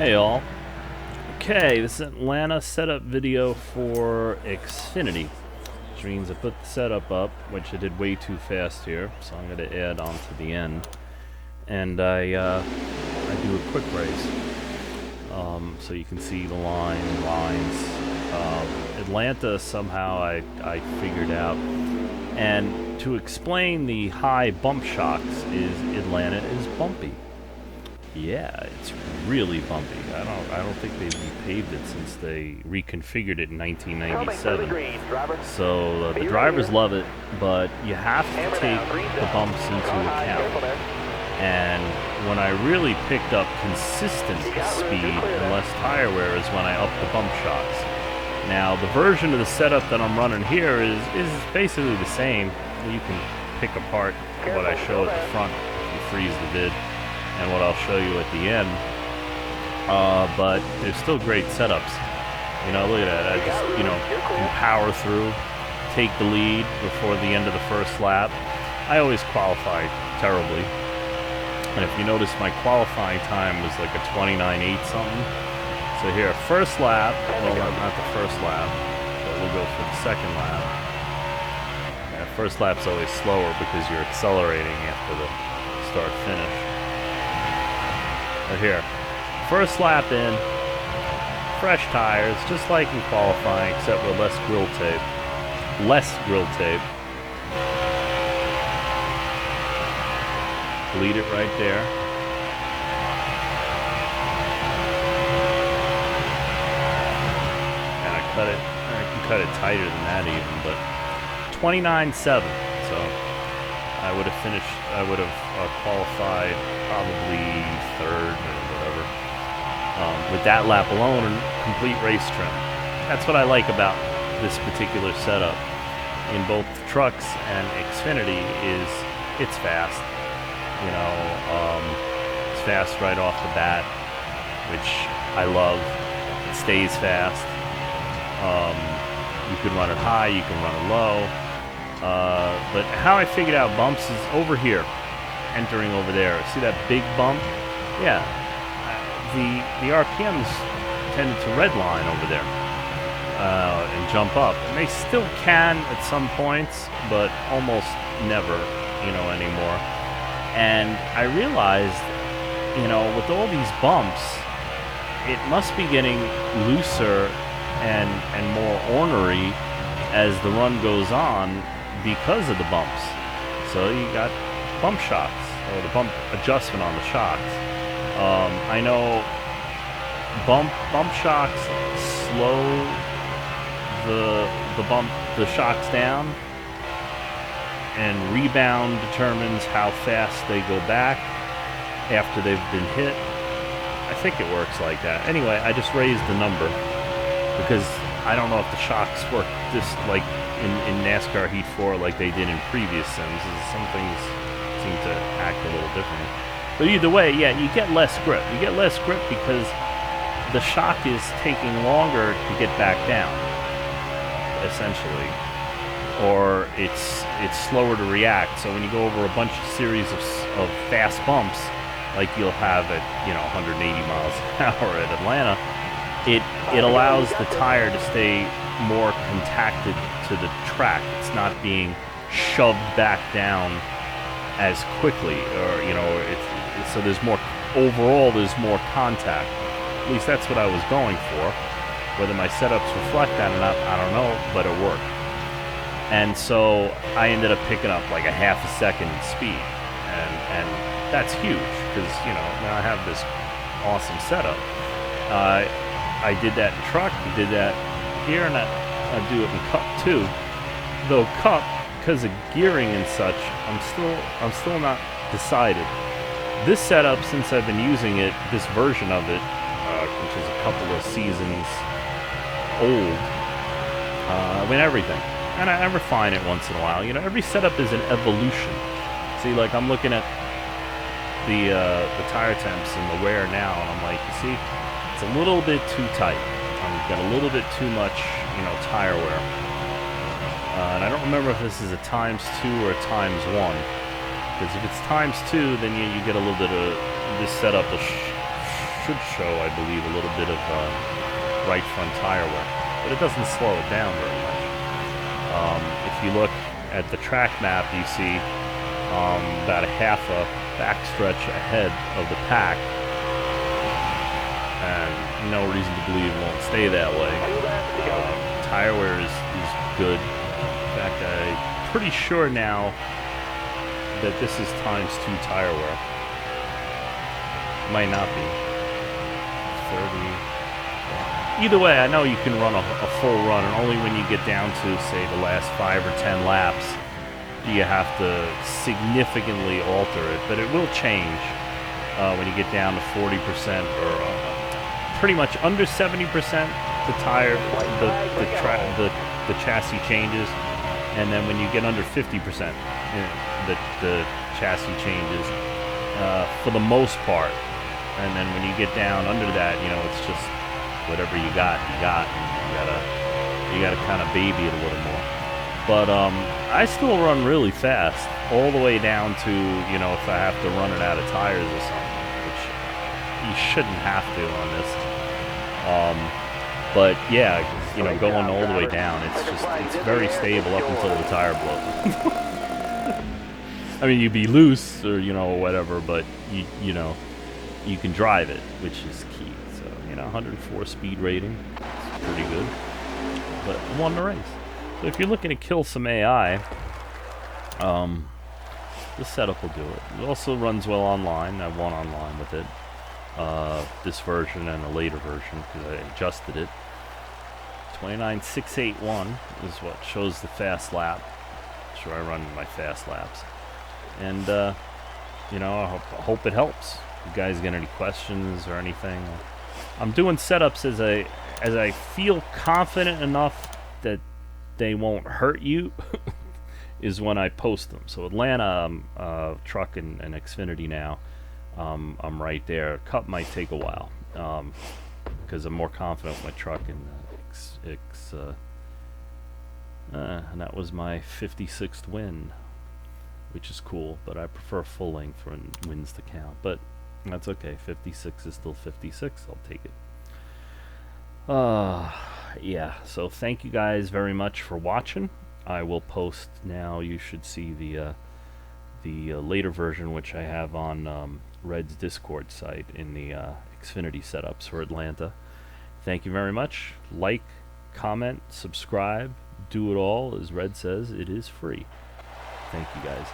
Hey all. Okay, this is an Atlanta setup video for Xfinity, which means I put the setup up, which I did way too fast here, so I'm going to add on to the end. And I do a quick race, so you can see the lines. Atlanta somehow I figured out. And to explain the high bump shocks is Atlanta is bumpy. Yeah, it's really bumpy. I don't think they've repaved it since they reconfigured it in 1997. So the drivers love it, but you have to take the bumps into account. And when I really picked up consistent speed and less tire wear is when I upped the bump shocks. Now the version of the setup that I'm running here is basically the same. You can pick apart what I show at the front if you freeze the vid, and what I'll show you at the end, but they're still great setups. You know, look at that. I just, can power through, take the lead before the end of the first lap. I always qualify terribly, and if you notice, my qualifying time was like a 29.8 something. So here, first lap, well, not the first lap, but we'll go for the second lap. Yeah, first lap's always slower because you're accelerating after the start-finish. Here, first lap in, fresh tires, just like in qualifying, except with less grill tape. Bleed it right there. And I can cut it tighter than that even, but 29.7. So I would have qualified probably third or whatever with that lap alone and complete race trim. That's what I like about this particular setup in both trucks and Xfinity is it's fast. It's fast right off the bat, which I love. It stays fast. You can run it high, you can run it low. But how I figured out bumps is over here, entering over there. See that big bump? Yeah. The RPMs tended to redline over there and jump up. And they still can at some points, but almost never, anymore. And I realized, with all these bumps, it must be getting looser and more ornery as the run goes on because of the bumps. So you got bump shocks, or the bump adjustment on the shocks. I know bump shocks slow the shocks down, and rebound determines how fast they go back after they've been hit. I think it works like that. Anyway, I just raised the number because I don't know if the shocks work this like in NASCAR Heat 4 like they did in previous sims. Some things seem to act a little differently. But either way, yeah, you get less grip. You get less grip because the shock is taking longer to get back down, essentially. Or it's slower to react. So when you go over a bunch of series of fast bumps, like you'll have at 180 miles an hour at Atlanta, it allows the tire to stay more contacted to the track. It's not being shoved back down as quickly, or so there's more contact. At least that's what I was going for. Whether my setups reflect that or not, I don't know, but it worked. And so I ended up picking up like a half a second speed, and that's huge because now I have this awesome setup. I did that in truck, I did that here, and I do it in Cup too. Though Cup, because of gearing and such, I'm still not decided. This setup, since I've been using it, this version of it, which is a couple of seasons old, everything. And I refine it once in a while. Every setup is an evolution. See, like I'm looking at the tire temps and the wear now, and I'm like, you see, it's a little bit too tight. I've got a little bit too much, tire wear. And I don't remember if this is a ×2 or a ×1. Because if it's ×2, then you get a little bit of this setup will should show, I believe, a little bit of right front tire wear, but it doesn't slow it down very much. If you look at the track map, you see about a half a backstretch ahead of the pack, and no reason to believe it won't stay that way. Tire wear is good. In fact, I'm pretty sure now that this is ×2 tire wear. Might not be. 30. Either way, I know you can run a full run, and only when you get down to, say, the last 5 or 10 laps do you have to significantly alter it. But it will change when you get down to 40% or pretty much under 70%. The tire, the chassis changes, and then when you get under 50%, the chassis changes for the most part. And then when you get down under that, it's just whatever you got. And you gotta kind of baby it a little more. But I still run really fast, all the way down to if I have to run it out of tires or something, which you shouldn't have to on this. But yeah, going all the way down, it's very stable up until the tire blows. I mean, you'd be loose or whatever, but you can drive it, which is key. So 104 speed rating, it's pretty good. But won the race. So if you're looking to kill some AI, this setup will do it. It also runs well online. I won online with it. This version and a later version because I adjusted it. 29.681 is what shows the fast lap. Sure, I run my fast laps, and I hope it helps. You guys got any questions or anything? I'm doing setups as I feel confident enough that they won't hurt you is when I post them. So Atlanta, truck and Xfinity now. I'm right there. Cup might take a while because I'm more confident with my truck and and that was my 56th win, which is cool. But I prefer full length for wins to count. But that's okay. 56 is still 56. I'll take it. Yeah. So thank you guys very much for watching. I will post now. You should see the later version, which I have on Red's Discord site in the Xfinity setups for Atlanta. Thank you very much. Like, comment, subscribe, do it all. As Red says, it is free. Thank you guys.